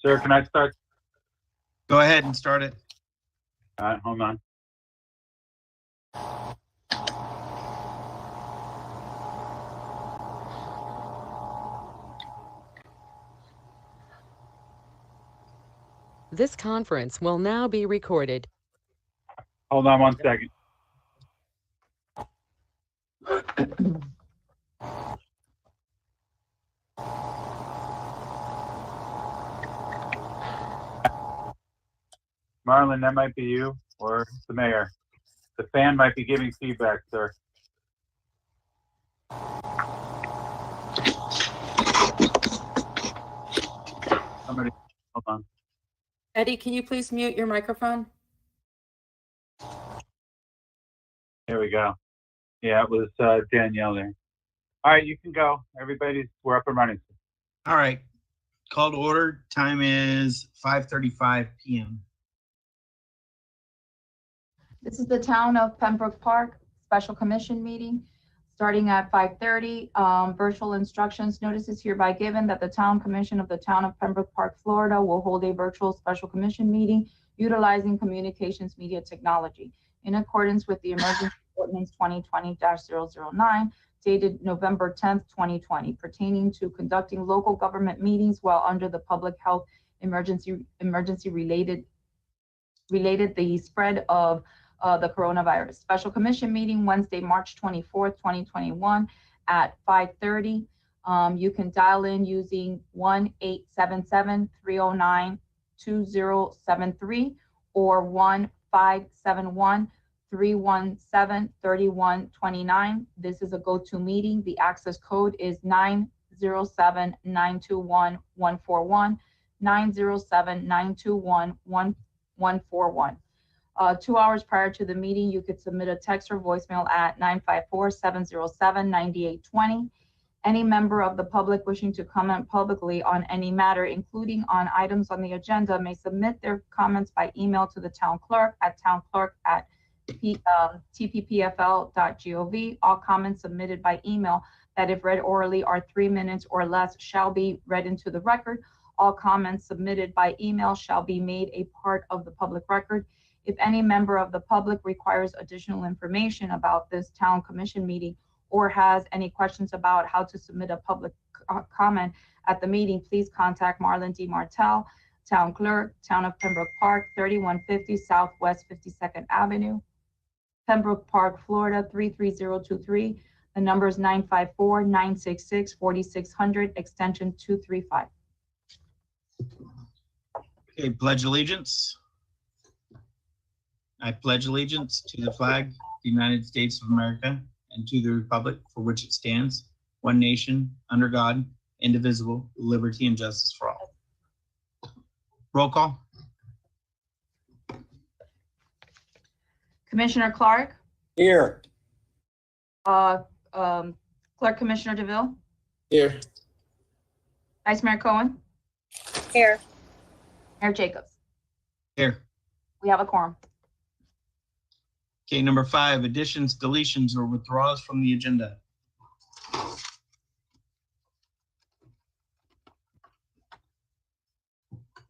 Sir, can I start? Go ahead and start it. All right, hold on. This conference will now be recorded. Hold on one second. Marlon, that might be you or the mayor. The fan might be giving feedback, sir. Somebody, hold on. Eddie, can you please mute your microphone? Here we go. Yeah, it was Danielle there. All right, you can go. We're up and running. All right. Call to order. Time is 5:35 p.m. This is the Town of Pembroke Park Special Commission meeting, starting at 5:30. Virtual instructions. Notice is hereby given that the Town Commission of the Town of Pembroke Park, Florida will hold a virtual special commission meeting utilizing communications media technology in accordance with the Emergency Ordinance 2020-009 dated November 10th, 2020, pertaining to conducting local government meetings while under the public health emergency related the spread of the coronavirus. Special Commission meeting Wednesday, March 24th, 2021 at 5:30. You can dial in using 1-877-309-2073 or 1-571-317-3129. This is a go-to meeting. The access code is 907-921-141, 907-921-1141. 2 hours prior to the meeting, you could submit a text or voicemail at 954-707-9820. Any member of the public wishing to comment publicly on any matter, including on items on the agenda, may submit their comments by email to the town clerk at town.clerk@tppfl.gov. All comments submitted by email that, if read orally, are 3 minutes or less shall be read into the record. All comments submitted by email shall be made a part of the public record. If any member of the public requires additional information about this town commission meeting or has any questions about how to submit a public comment at the meeting, please contact Marlon D. Martel, Town Clerk, Town of Pembroke Park, 3150 Southwest 52nd Avenue, Pembroke Park, Florida, 33023. The number is 954-966-4600, extension 235. Okay, pledge allegiance. I pledge allegiance to the flag of the United States of America and to the republic for which it stands, one nation, under God, indivisible, with liberty and justice for all. Roll call. Commissioner Clark, Here. Clerk Commissioner DeVille, Here. Vice Mayor Cohen, Here. Mayor Jacobs. Here. We have a quorum. Okay, number 5, additions, deletions, or withdrawals from the agenda.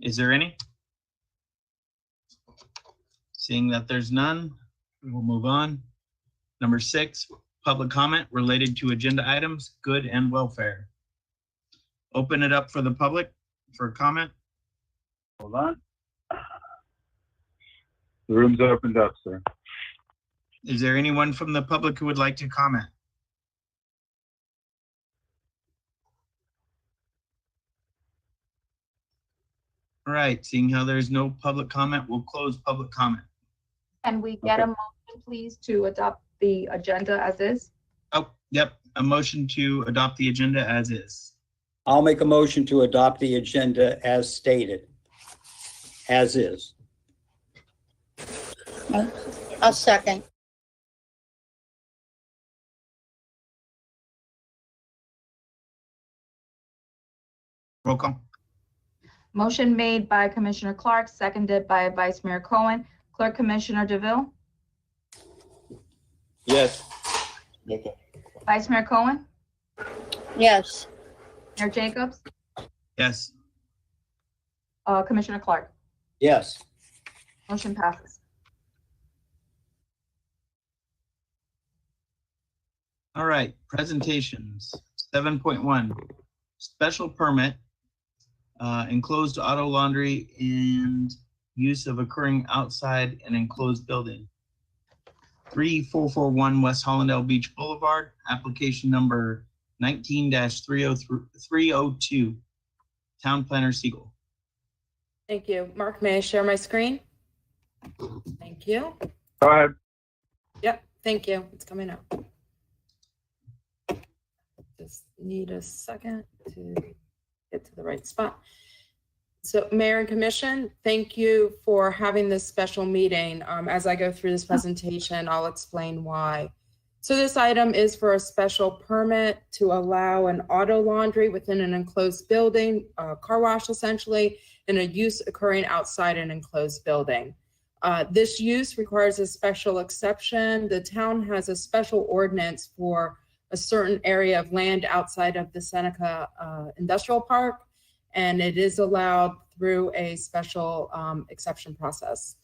Is there any? Seeing that there's none, we will move on. Number 6, public comment related to agenda items, good and welfare. Open it up for the public for comment. Hold on. The room's opened up, sir. Is there anyone from the public who would like to comment? All right, seeing how there's no public comment, we'll close public comment. Can we get a motion, please, to adopt the agenda as is? Oh, yep, a motion to adopt the agenda as is. I'll make a motion to adopt the agenda as stated, as is. I'll second. Roll call. Motion made by Commissioner Clark, seconded by Vice Mayor Cohen. Clerk Commissioner DeVille, Yes. Vice Mayor Cohen, Yes. Mayor Jacobs, Yes. Commissioner Clark. Yes. Motion passes. All right, presentations. 7.1, special permit, enclosed auto laundry and use of occurring outside an enclosed building. 3441 West Hallandale Beach Boulevard, application number 19-302, Town Planner Siegel. Thank you. Mark, may I share my screen? Thank you. Go ahead. Yep, thank you. It's coming up. Just need a second to get to the right spot. So Mayor and Commission, thank you for having this special meeting. As I go through this presentation, I'll explain why. So this item is for a special permit to allow an auto laundry within an enclosed building, a car wash essentially, and a use occurring outside an enclosed building. This use requires a special exception. The town has a special ordinance for a certain area of land outside of the Seneca Industrial Park, and it is allowed through a special exception process.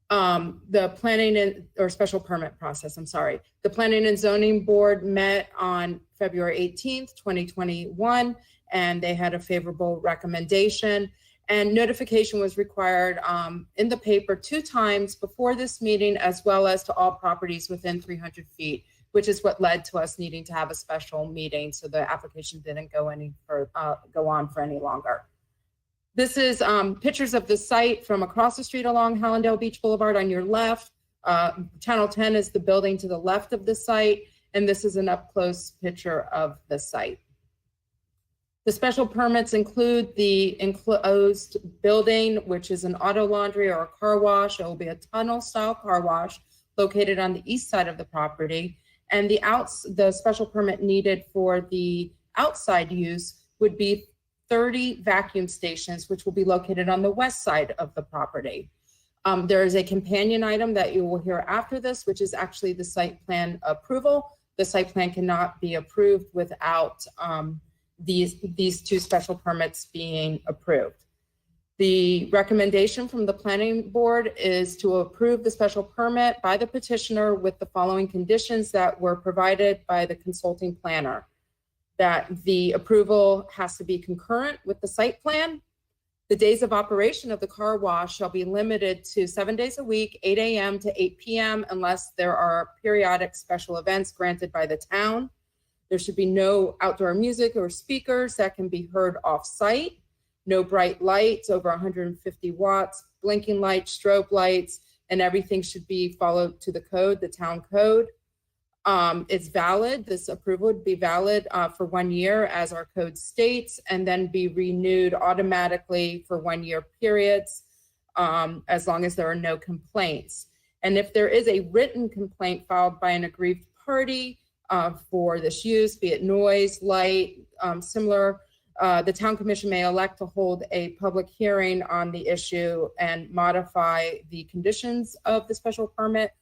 The planning or special permit process, I'm sorry. The Planning and Zoning Board met on February 18th, 2021, and they had a favorable recommendation. And notification was required in the paper 2 times before this meeting, as well as to all properties within 300 feet, which is what led to us needing to have a special meeting. So the application didn't go on for any longer. This is pictures of the site from across the street along Hallandale Beach Boulevard on your left. Channel 10 is the building to the left of the site, and this is an up-close picture of the site. The special permits include the enclosed building, which is an auto laundry or a car wash. It will be a tunnel-style car wash located on the east side of the property. And the special permit needed for the outside use would be 30 vacuum stations, which will be located on the west side of the property. There is a companion item that you will hear after this, which is actually the site plan approval. The site plan cannot be approved without these 2 special permits being approved. The recommendation from the planning board is to approve the special permit by the petitioner with the following conditions that were provided by the consulting planner. That the approval has to be concurrent with the site plan. The days of operation of the car wash shall be limited to 7 days a week, 8 a.m. to 8 p.m. unless there are periodic special events granted by the town. There should be no outdoor music or speakers that can be heard off-site. No bright lights over 150 watts, blinking lights, strobe lights, and everything should be followed to the code, the town code. It's valid. This approval would be valid for 1 year as our code states, and then be renewed automatically for 1 year periods as long as there are no complaints. And if there is a written complaint filed by an aggrieved party for this use, be it noise, light, similar, the town commission may elect to hold a public hearing on the issue and modify the conditions of the special permit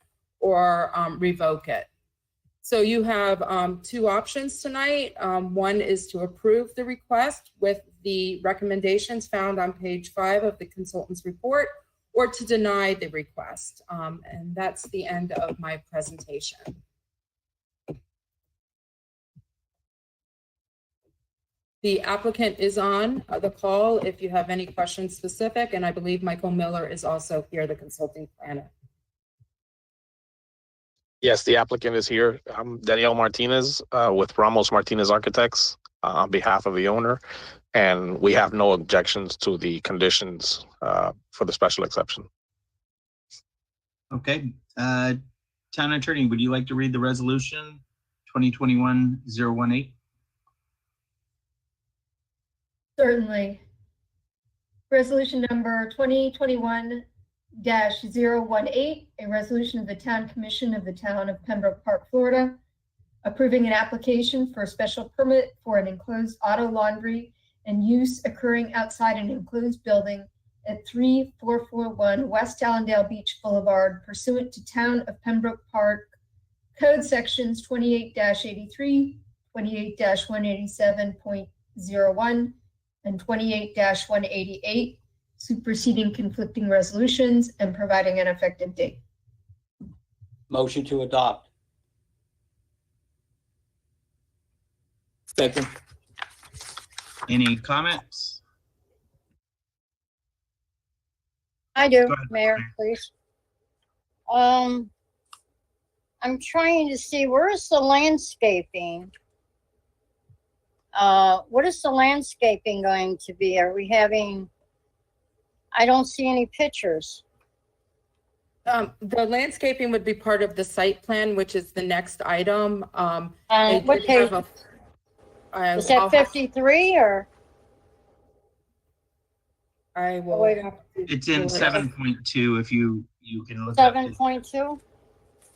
or revoke it. So you have 2 options tonight. One is to approve the request with the recommendations found on page 5 of the consultant's report, or to deny the request. And that's the end of my presentation. The applicant is on the call if you have any questions specific, and I believe Michael Miller is also here, the consulting planner. Yes, the applicant is here. I'm Danielle Martinez with Ramos Martinez Architects on behalf of the owner, and we have no objections to the conditions for the special exception. Okay. Town Attorney, would you like to read the resolution 2021-018? Certainly. Resolution number 2021-018, a resolution of the Town Commission of the Town of Pembroke Park, Florida, approving an application for a special permit for an enclosed auto laundry and use occurring outside an enclosed building at 3441 West Hallandale Beach Boulevard pursuant to Town of Pembroke Park Code Sections 28-83, 28-187.01, and 28-188, superseding conflicting resolutions, and providing an effective date. Motion to adopt. Second. Any comments? I do, Go ahead, Mayor, please. I'm trying to see, where is the landscaping? What is the landscaping going to be? Are we having, I don't see any pictures. The landscaping would be part of the site plan, which is the next item. And what page? Is that 53 or? I will. Wait, It's in 7.2 if you can look up. 7.2?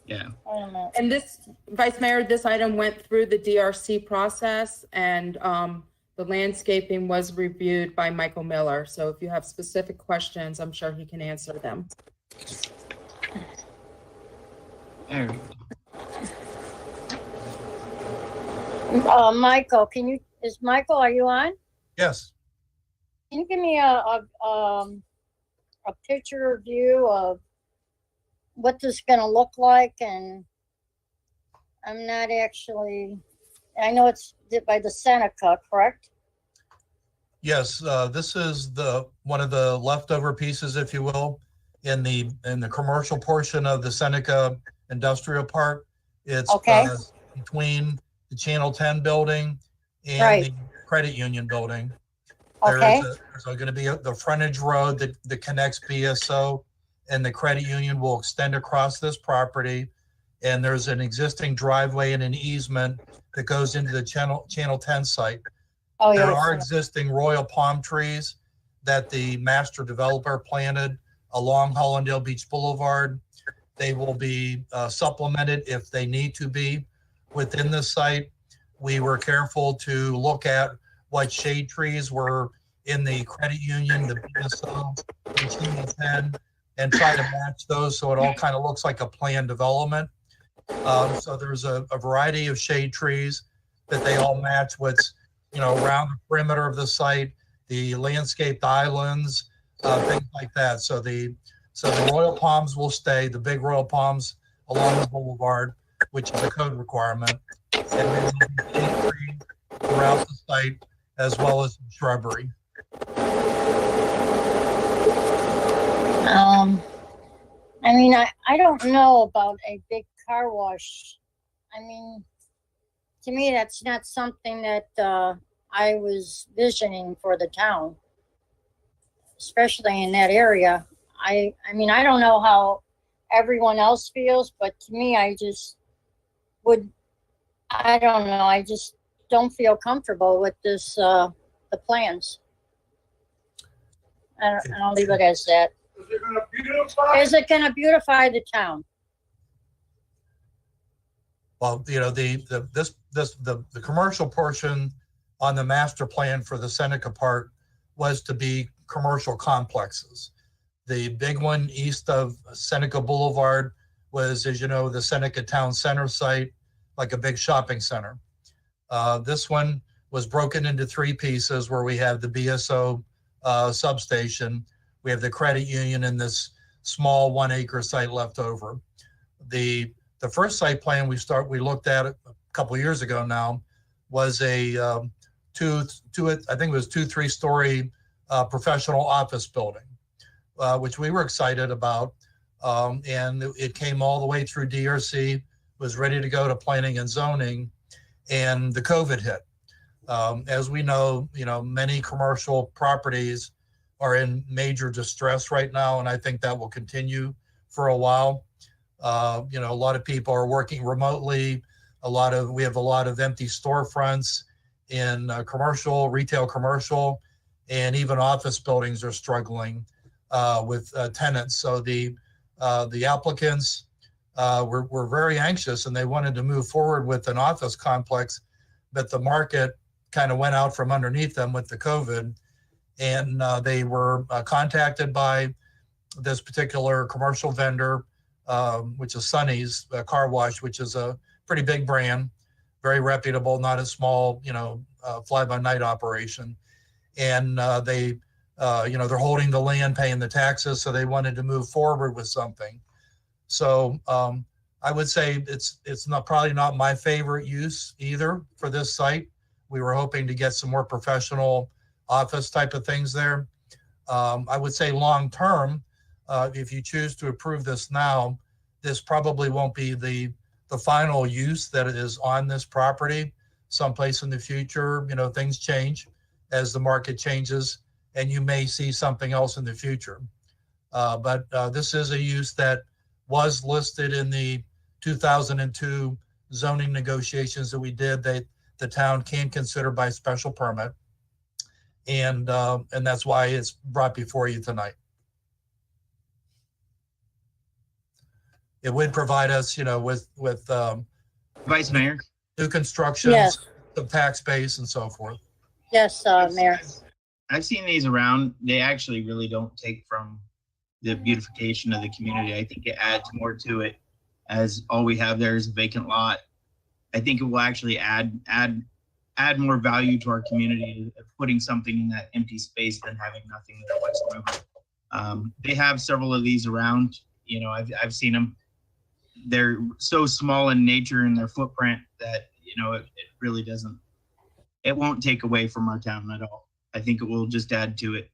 Yeah. Wait a minute. And this, Vice Mayor, this item went through the DRC process, and the landscaping was reviewed by Michael Miller. So if you have specific questions, I'm sure he can answer them. There we go. Michael, Michael, are you on? Yes, Can you give me a picture view of what this is going to look like? And I'm not actually, I know it's by the Seneca, correct? yes. This is one of the leftover pieces, if you will, in the commercial portion of the Seneca Industrial Park. It's Okay. Between the Channel 10 building and Right. the credit union building. Okay. There's going to be the frontage road that connects BSO and the credit union will extend across this property. And there's an existing driveway and an easement that goes into the Channel 10 site. Oh, There yeah. are existing royal palm trees that the master developer planted along Hallandale Beach Boulevard. They will be supplemented if they need to be within the site. We were careful to look at what shade trees were in the credit union, the BSO, the Channel 10, and try to match those so it all kind of looks like a planned development. So there's a variety of shade trees that they all match what's, around the perimeter of the site, the landscaped islands, things like that. So the royal palms will stay, the big royal palms along the boulevard, which is a code requirement. And then there'll be shade trees throughout the site, as well as some shrubbery. I mean, I don't know about a big car wash. I mean, to me, that's not something that I was visioning for the town, especially in that area. I mean, I don't know how everyone else feels, but to me, I just don't feel comfortable with this, the plans. I'll leave it as that. Is it gonna beautify the town? Well, the commercial portion on the master plan for the Seneca Park was to be commercial complexes. The big one east of Seneca Boulevard was, as you know, the Seneca Town Center site, like a big shopping center. This one was broken into three pieces where we have the BSO substation, we have the credit union, and this small 1 acre site left over. The first site plan we looked at a couple of years ago now was a I think it was 2-3-story professional office building, which we were excited about. And it came all the way through DRC, was ready to go to planning and zoning, and the COVID hit. As we know, many commercial properties are in major distress right now, and I think that will continue for a while. A lot of people are working remotely. We have a lot of empty storefronts in retail commercial, and even office buildings are struggling with tenants. So the applicants were very anxious, and they wanted to move forward with an office complex, but the market kind of went out from underneath them with the COVID. And they were contacted by this particular commercial vendor, which is Sonny's Car Wash, which is a pretty big brand, very reputable, not a small, fly-by-night operation. And they they're holding the land, paying the taxes, so they wanted to move forward with something. So I would say it's probably not my favorite use either for this site. We were hoping to get some more professional office type of things there. I would say long term, if you choose to approve this now, this probably won't be the final use that it is on this property. Someplace in the future, things change as the market changes, and you may see something else in the future. But this is a use that was listed in the 2002 zoning negotiations that we did, that the town can consider by special permit. And that's why it's brought before you tonight. It would provide us, with Vice Mayor? new constructions, Yes. the tax base and so forth. Yes, Mayor. I've seen these around. They actually really don't take from the beautification of the community. I think it adds more to it, as all we have there is a vacant lot. I think it will actually add more value to our community of putting something in that empty space than having nothing there whatsoever. They have several of these around. I've seen them. They're so small in nature and their footprint that it really doesn't. It won't take away from our town at all. I think it will just add to it.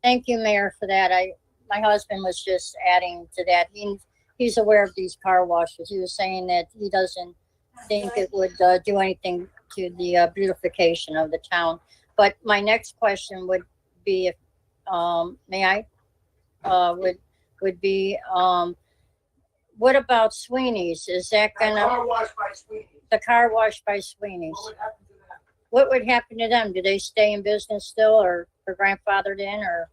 Thank you, Mayor, for that. My husband was just adding to that. He's aware of these car washes. He was saying that he doesn't think it would do anything to the beautification of the town. But my next question would be, if may I? Would be, what about Sweeney's? Is that gonna? Car wash by Sweeney's. The car wash by Sweeney's. What would happen to that? What would happen to them? Do they stay in business still, or are grandfathered in, or?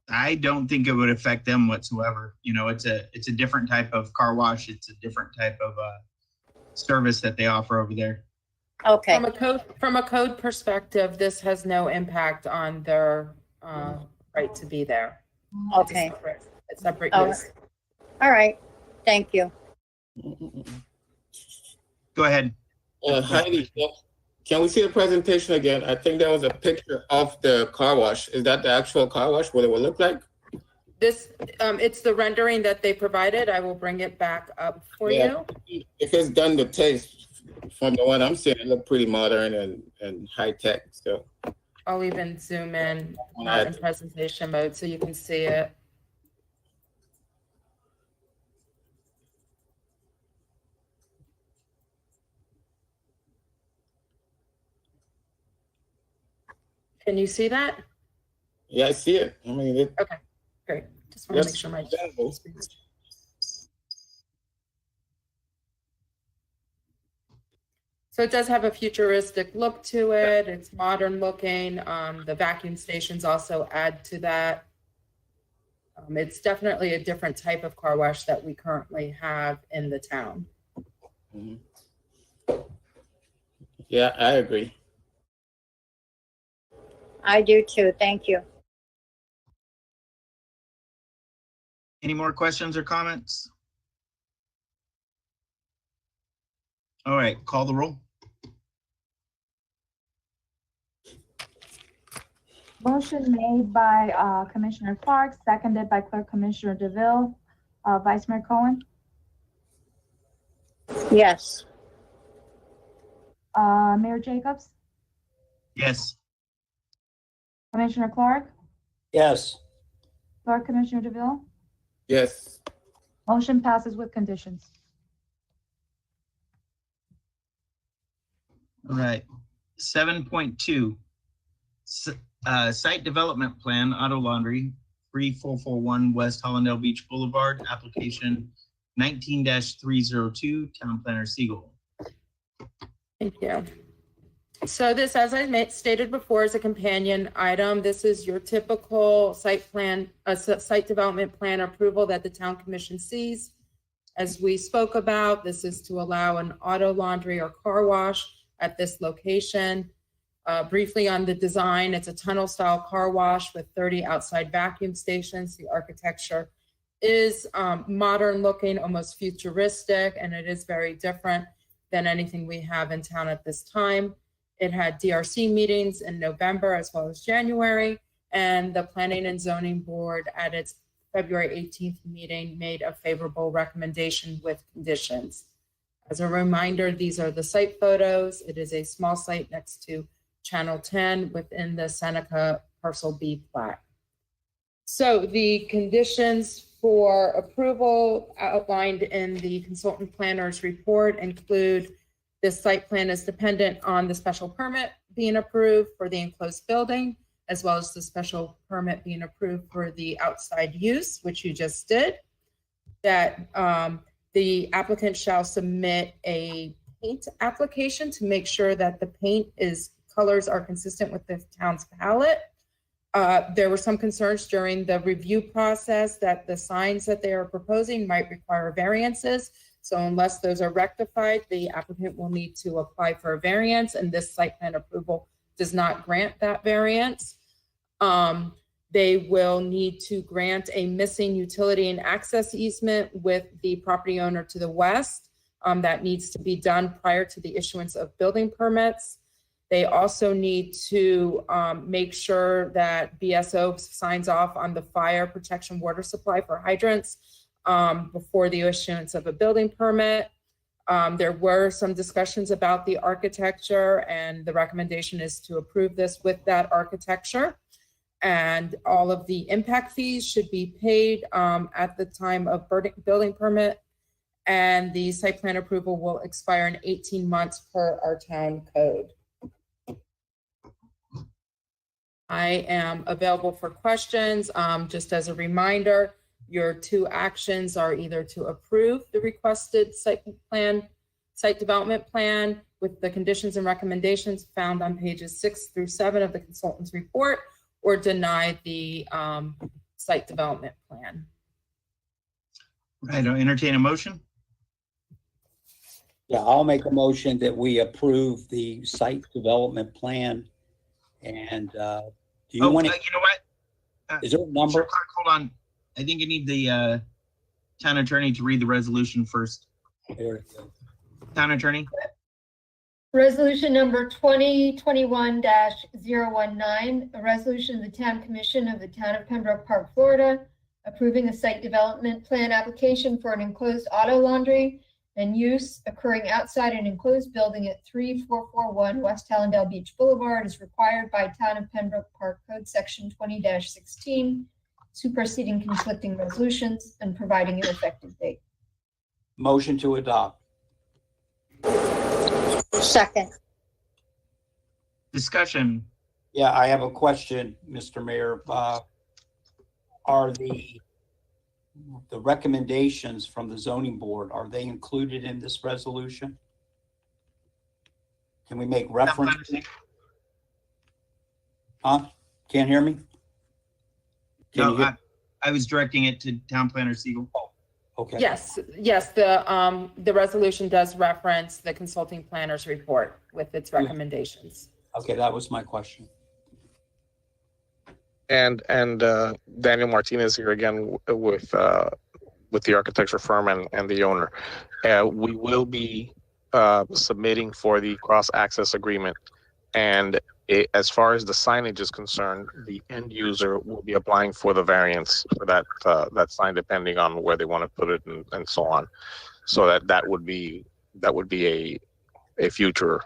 I don't think it would affect them whatsoever. It's a different type of car wash. It's a different type of service that they offer over there. Okay. From a code perspective, this has no impact on their right to be there. Okay. It's separate Oh. use. All right. Thank you. Go ahead. Heidi, can we see the presentation again? I think there was a picture of the car wash. Is that the actual car wash, what it will look like? This, it's the rendering that they provided. I will bring it back up for Yeah. you. If it's done to taste, from the one I'm seeing, it look pretty modern and high tech, so. I'll even zoom in, not in presentation mode, so you can see it. Can you see that? Yeah, I see it. I mean, it. Okay, great. Just want to Yes, make sure my available. So it does have a futuristic look to it. It's modern looking. The vacuum stations also add to that. It's definitely a different type of car wash that we currently have in the town. Mhm. Yeah, I agree. I do too. Thank you. Any more questions or comments? All right, call the roll. Motion made by Commissioner Clark, seconded by Clerk Commissioner DeVille. Vice Mayor Cohen, Yes. Mayor Jacobs, Yes. Commissioner Clark, Yes. Clerk Commissioner DeVille. Yes. Motion passes with conditions. All right. 7.2, site development plan, auto laundry, 3441 West Hallandale Beach Boulevard, application 19-302, town planner Siegel. Thank you. So this, as I stated before, is a companion item. This is your typical site development plan approval that the town commission sees. As we spoke about, this is to allow an auto laundry or car wash at this location. Briefly on the design, it's a tunnel style car wash with 30 outside vacuum stations. The architecture is modern looking, almost futuristic, and it is very different than anything we have in town at this time. It had DRC meetings in November as well as January, and the Planning and Zoning Board at its February 18th meeting made a favorable recommendation with conditions. As a reminder, these are the site photos. It is a small site next to Channel 10 within the Seneca Parcel B plat. So the conditions for approval outlined in the consultant planner's report include: this site plan is dependent on the special permit being approved for the enclosed building, as well as the special permit being approved for the outside use, which you just did. That the applicant shall submit a paint application to make sure that the paint colors are consistent with the town's palette. There were some concerns during the review process that the signs that they are proposing might require variances. So unless those are rectified, the applicant will need to apply for a variance, and this site plan approval does not grant that variance. They will need to grant a missing utility and access easement with the property owner to the west. That needs to be done prior to the issuance of building permits. They also need to make sure that BSO signs off on the fire protection water supply for hydrants before the issuance of a building permit. There were some discussions about the architecture, and the recommendation is to approve this with that architecture. And all of the impact fees should be paid at the time of building permit, and the site plan approval will expire in 18 months per our town code. I am available for questions. Just as a reminder, your two actions are either to approve the requested site development plan with the conditions and recommendations found on pages 6 through 7 of the consultant's report, or deny the site development plan. Right, I'll entertain a motion. Yeah, I'll make a motion that we approve the site development plan. And do you want to? You know what? Is there a number? Sure, Clark, hold on. I think you need the town attorney to read the resolution first. There it is. Town attorney. Resolution number 2021-019, a resolution of the Town Commission of the Town of Pembroke Park, Florida, approving a site development plan application for an enclosed auto laundry and use occurring outside an enclosed building at 3441 West Hallandale Beach Boulevard is required by Town of Pembroke Park Code Section 20-16, superseding conflicting resolutions and providing an effective date. Motion to adopt. Second. Discussion. Yeah, I have a question, Mr. Mayor. Are the recommendations from the zoning board, are they included in this resolution? Can we make reference? Huh? Can't hear me? Can you No, hear? I was directing it to Town Planner Siegel. Okay. Yes, the resolution does reference the consulting planner's report with its recommendations. Okay, that was my question. And Daniel Martinez here again with the architecture firm and the owner. We will be submitting for the cross-access agreement, and as far as the signage is concerned, the end user will be applying for the variance for that sign, depending on where they want to put it and so on. So that would be a future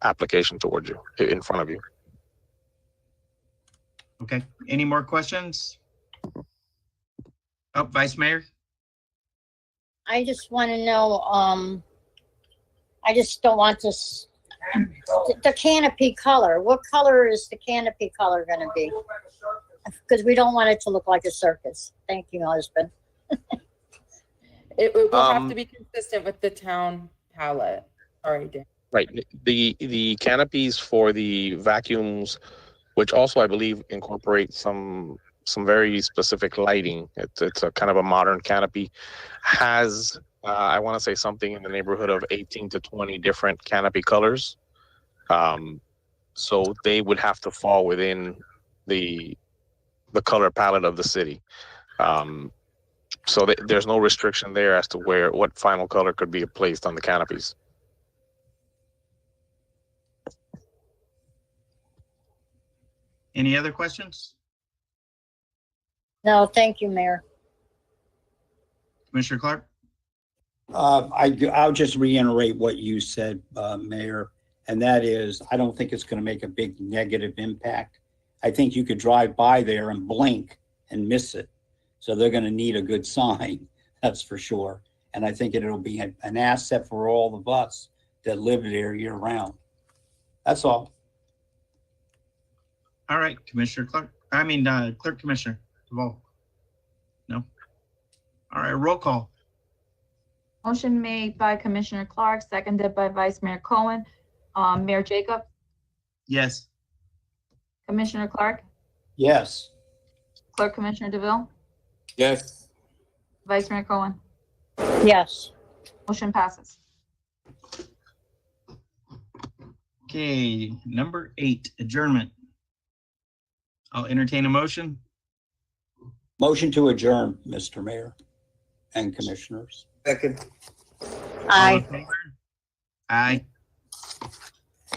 application towards you, in front of you. Okay, any more questions? Oh, Vice Mayor? I just want to know, I just don't want this, the canopy color. What color is the canopy color going to be? Because we don't want it to look like a circus. Thank you, husband. It will have to be consistent with the town palette. Sorry, Dan. Right. The canopies for the vacuums, which also I believe incorporate some very specific lighting. It's a kind of a modern canopy, has I want to say something in the neighborhood of 18 to 20 different canopy colors. So they would have to fall within the color palette of the city. So there's no restriction there as to what final color could be placed on the canopies. Any other questions? No, thank you, Mayor. Commissioner Clark? I'll just reiterate what you said, Mayor, and that is, I don't think it's going to make a big negative impact. I think you could drive by there and blink and miss it. So they're going to need a good sign, that's for sure. And I think it'll be an asset for all of us that live there year round. That's all. All right, Commissioner Clark. Clerk Commissioner Duvall. No. All right, roll call. Motion made by Commissioner Clark, seconded by Vice Mayor Cohen. Mayor Jacob, Yes. Commissioner Clark, Yes. Clerk Commissioner DeVille, Yes. Vice Mayor Cohen. Yes. Motion passes. Okay, number 8, adjournment. I'll entertain a motion. Motion to adjourn, Mr. Mayor and Commissioners. Second. All in Aye. favor? Aye.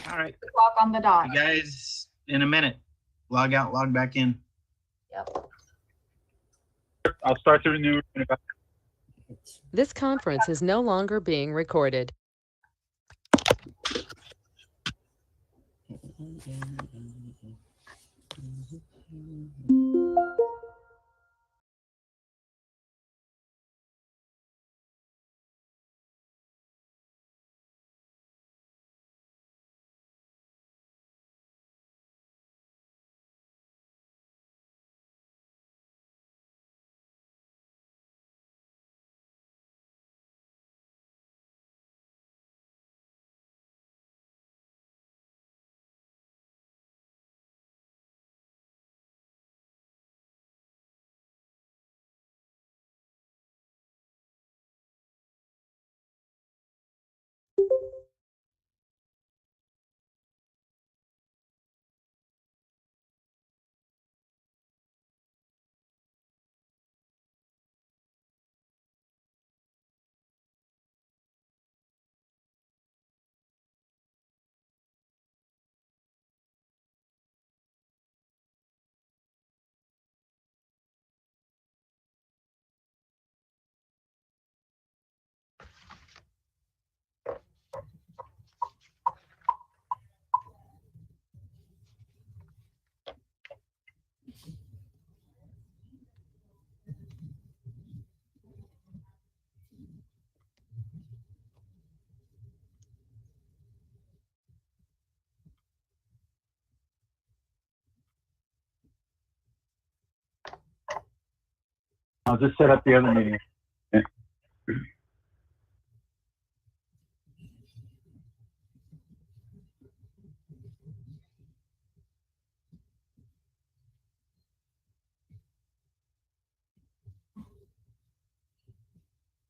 All right, Clock on the dot. you guys, in a minute. Log out, log back in. Yep. I'll start the renew in about This conference is no longer being recorded. I'll just set up the other meeting.